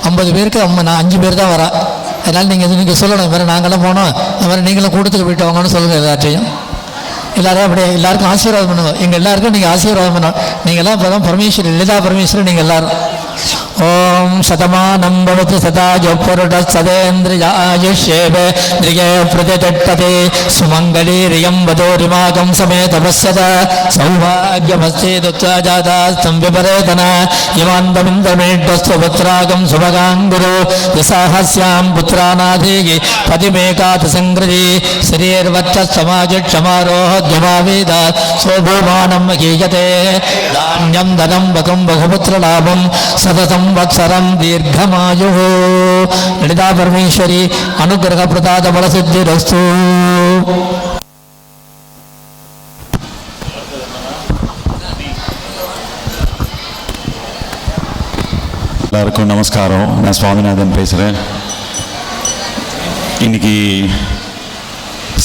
Speaker 1: 50 பேருக்கு நான் 5 பேர் தான் வரேன். அதனால் நீங்கள் சொல்லணும், இது மாதிரி நாங்களாம் போனோம், அது மாதிரி நீங்களும் கூட்டத்துக்கு போயிட்டு வாங்கன்னு சொல்லுங்கள். எல்லாத்தையும் எல்லாரும் அப்படியே எல்லாருக்கும் ஆசீர்வாதம் பண்ணுவோம். எங்கள் எல்லாருக்கும் நீங்கள் ஆசீர்வாதம் பண்ணணும். நீங்கள்லாம் இப்போ தான் பரமேஸ்வரி, லலிதா பரமேஸ்வரி நீங்கள் எல்லோரும்
Speaker 2: ஓம் சதமானம் பவதி சதாஜ புருட சதேந்திரியாயுஷ்யேவேந்திரியே பிரதிதட்டதே சுமங்கலீரியம் வதோரிமாகம் சமேதபஸ்யத சௌபாகியமஸ்தேதுத்வாஜாதாஸ்தம் விபரேதன இமாந்தமிந்தமேட்டஸ்து புத்ராகம் சுபகாங்குரு யசாஹஸ்யாம் புத்ராநாதேகி பதிமேகாத் சங்கிருதி ஸ்ரீர்வச்சமாஜமாரோஹத்யமாவேத சோபூமானம் மகீயதே தான்யம் தனம் பகம் பகுபுத்திரலாபம் சததம் வத்சரம் தீர்க்கமாயு லலிதா பரமேஸ்வரி அனுகிரக பிரதாத பலசித்திரஸ்து.
Speaker 5: எல்லாருக்கும் நமஸ்காரம். நான் சுவாமிநாதன் பேசுகிறேன். இன்னைக்கு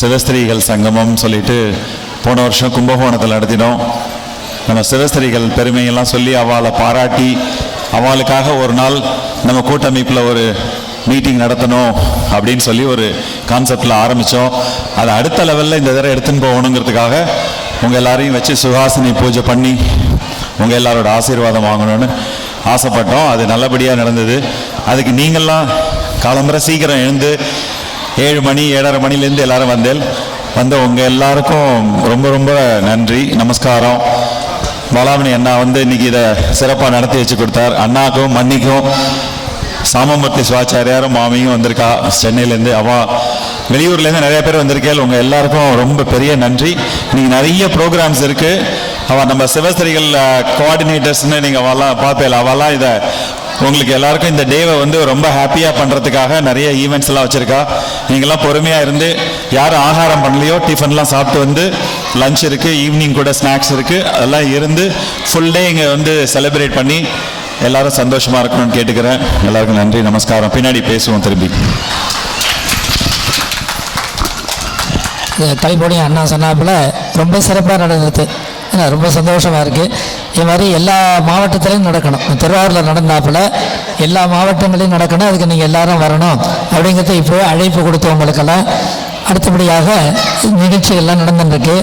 Speaker 5: சிவஸ்திரீகள் சங்கமம் சொல்லிட்டு போன வருஷம் கும்பகோணத்தில் நடத்தினோம். நம்ம சிவஸ்திரீகள் பெருமையெல்லாம் சொல்லி அவளை பாராட்டி அவளுக்காக ஒரு நாள் நம்ம கூட்டமைப்பில் ஒரு மீட்டிங் நடத்தணும் அப்படின்னு சொல்லி ஒரு கான்செப்டில் ஆரம்பித்தோம். அதை அடுத்த லெவலில் இந்த தடவை எடுத்துன்னு போகணுங்கிறதுக்காக உங்கள் எல்லாரையும் வச்சு சுகாசினி பூஜை பண்ணி உங்கள் எல்லாரோட ஆசீர்வாதம் வாங்கணும்னு ஆசைப்பட்டோம். அது நல்லபடியாக நடந்தது. அதுக்கு நீங்கள்லாம் காலம்பரை சீக்கிரம் எழுந்து 7 மணி 7:30 மணிலேருந்து எல்லாரும் வந்த உங்கள் எல்லாருக்கும் ரொம்ப ரொம்ப நன்றி, நமஸ்காரம். பாலாமணி அண்ணா இன்னைக்கு இதை சிறப்பாக நடத்தி வச்சு கொடுத்தார். அண்ணாக்கும் மன்னிக்கும் சாமமூர்த்தி சிவாச்சாரியாரும் மாமியும் வந்திருக்கா சென்னையிலேருந்து. வெளியூர்லேருந்து நிறைய பேர் வந்திருக்கேன். உங்கள் எல்லாருக்கும் ரொம்ப பெரிய நன்றி. இன்னைக்கு நிறைய ப்ரோக்ராம்ஸ் இருக்குது. நம்ம சிவஸ்திரிகள் கோஆர்டினேட்டர்ஸ்ன்னு நீங்கள் அவெல்லாம் பார்ப்பேன். அவெல்லாம் இதை உங்களுக்கு எல்லாருக்கும் இந்த டேவை ரொம்ப ஹாப்பியாக பண்ணுறதுக்காக நிறைய ஈவெண்ட்ஸ் எல்லாம் வச்சுருக்கா. நீங்கள்லாம் பொறுமையாக இருந்து யாரும் ஆகாரம் பண்ணலையோ டிஃபன்லாம் சாப்பிட்டு லஞ்ச் இருக்குது, ஈவினிங் கூட ஸ்நாக்ஸ் இருக்குது, அதெல்லாம் இருந்து ஃபுல் டே இங்கே செலிப்ரேட் பண்ணி எல்லாரும் சந்தோஷமாக இருக்கணும்னு கேட்டுக்கிறேன். எல்லாருக்கும் நன்றி, நமஸ்காரம். பின்னாடி பேசுவோம் திரும்பி.
Speaker 2: கலைப்பொடி அண்ணா சொன்னாப்புல ரொம்ப சிறப்பாக நடந்தது. ஏன்னா ரொம்ப சந்தோஷமாக இருக்குது. இது மாதிரி எல்லா மாவட்டத்திலையும் நடக்கணும். திருவாரூரில் நடந்தாப்புல எல்லா மாவட்டங்களையும் நடக்கணும். அதுக்கு நீங்கள் எல்லாரும் வரணும் அப்படிங்கிறத இப்போவே அழைப்பு கொடுத்தவங்களுக்கெல்லாம். அடுத்தபடியாக நிகழ்ச்சிகள்லாம் நடந்துருக்கு.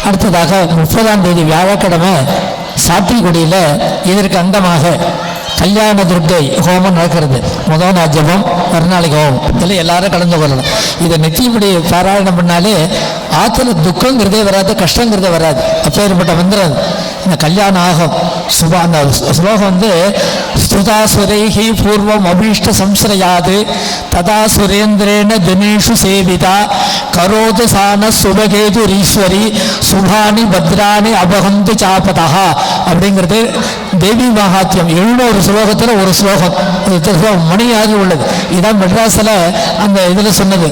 Speaker 2: அடுத்ததாக 30ஆம் தேதி வியாழக்கிழமை சாத்திக்குடியில் இதற்கு அங்கமாக கல்யாண துர்க்கை ஹோமம் நடக்கிறது. முதல் நாள் ஜபம், மறுநாளைக்கு ஹோமம். இதில் எல்லாரும் கலந்து கொள்ளணும். இதை நெத்திப்படி பாராயணம் பண்ணாலே ஆற்றுல துக்கங்கிறதே வராது, கஷ்டங்கிறதே வராது. அப்பேற்பட்ட மந்திரம் இந்த கல்யாணம் ஆகும். அந்த ஸ்லோகம் ஸ்துதாசுரைஹி பூர்வம் அபீஷ்ட சம்ஸ்ரயாது ததா சுரேந்திரேன ஜனேஷு சேவிதா கரோது சான சுபகேது ஈஸ்வரி சுபானி பத்ராணி அபகந்து சாபதா அப்படிங்கிறது தேவி மகாத்யம். 700 ஸ்லோகத்தில் ஒரு ஸ்லோகம் மணியாக உள்ளது. இதான் மெட்ராஸில் அந்த இதில் சொன்னது.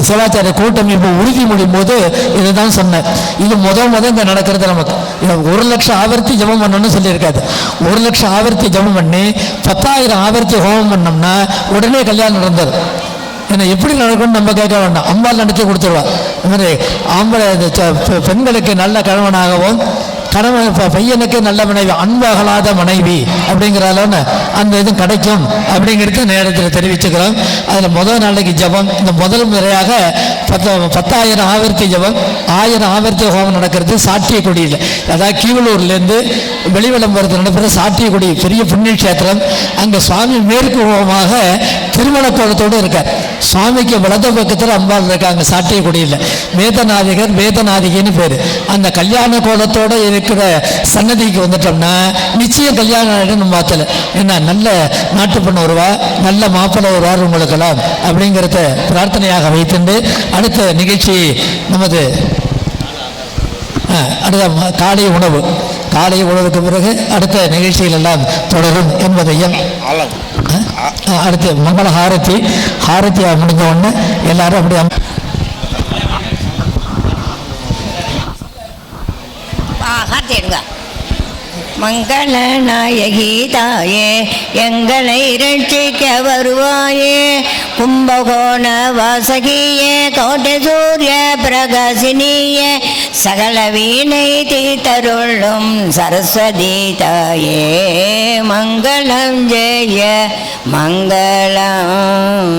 Speaker 2: சிவாச்சாரிய கூட்டமைப்பு உறுதிமொழியும் போது இதுதான் சொன்னேன். இது முதல் இங்கே நடக்கிறது. நமக்கு 1,00,000 ஆவர்த்தி ஜபம் பண்ணணும்னு சொல்லியிருக்காது. 1,00,000 ஆவர்த்தி ஜபம் பண்ணி 10,000 ஆவர்த்தி ஹோமம் பண்ணோம்னா உடனே கல்யாணம் நடந்தது. ஏன்னா எப்படி நடக்கும்னு நம்ம கேட்க வேண்டாம், அம்பாள் நடத்தி கொடுத்துருவா. இந்த மாதிரி ஆம்பளை பெண்களுக்கு நல்ல கணவனாகவும் பையனுக்கு நல்ல மனைவி, அன்பகலாத மனைவி அப்படிங்கிறாலும் அந்த இது கிடைக்கும் அப்படிங்கிறது நேரத்தில் தெரிவிச்சுக்கிறோம். அதில் முதல் நாளைக்கு ஜபம், இந்த முதல் முறையாக 10,000 ஆவர்த்தி ஜபம், 1000 ஆவர்த்தி ஹோமம் நடக்கிறது சாட்டியக்குடியில். அதாவது கீவலூர்லேருந்து வெளிவிளம்பரத்தில் நடக்கிற சாட்டியக்குடி பெரிய புண்ணிய கஷேத்திரம். அங்கே சுவாமி மேற்கு முகமாக திருமண கோலத்தோடு இருக்கார். சுவாமிக்கு வலது பக்கத்தில் அம்பாள் இருக்காங்க சாட்டியக்குடியில். வேதநாதிகர், வேதநாதிகின்னு பேர். அந்த கல்யாண கோலத்தோடு இருக்கிற சன்னதிக்கு வந்துட்டோம்னா நிச்சயம் கல்யாணம் ஆகிடும். நம்ம மாத்தல என்ன நல்ல நாட்டு பெண் வருவா, நல்ல மாப்பிள்ளை வருவார் உங்களுக்கெல்லாம் அப்படிங்கிறத பிரார்த்தனையாக வைத்துண்டு அடுத்த நிகழ்ச்சி நமது அடுத்த காலை உணவு. காலை உணவுக்கு பிறகு அடுத்த நிகழ்ச்சிகள் எல்லாம் தொடரும் என்பதையும் அடுத்து மங்கள ஹாரத்தியாக முடிஞ்ச உடனே எல்லாரும் அப்படி
Speaker 4: மங்கள நாயகி தாயே எங்களை ரட்சிக்க வருவாயே. கும்பகோண வாசகியே கோட்டை சூரிய பிரகாசினியே சகல வீணை தீத்தருளும் சரஸ்வதி தாயே மங்களம் ஜெய மங்களம்.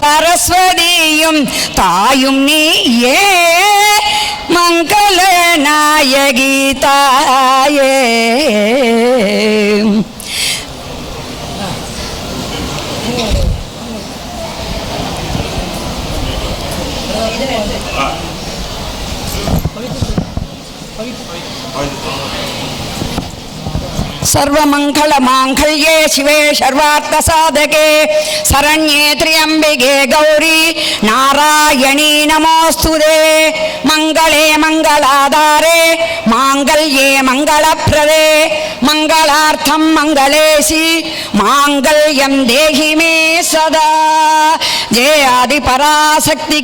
Speaker 4: சரஸ்வதியும் தாயும் நீயே மங்களநாயகி தாயே सर्वमंगलमांगल्ये शिवे सर्वार्थसाधके शरण्ये त्र्यंबके गौरी नारायणी नमोस्तुते मंगले मंगलाधारे मांगल्ये मंगलप्रदे मंगलार्थं मंगलेशि मांगल्यं देहि मे सदा जय आदि पराशक्ति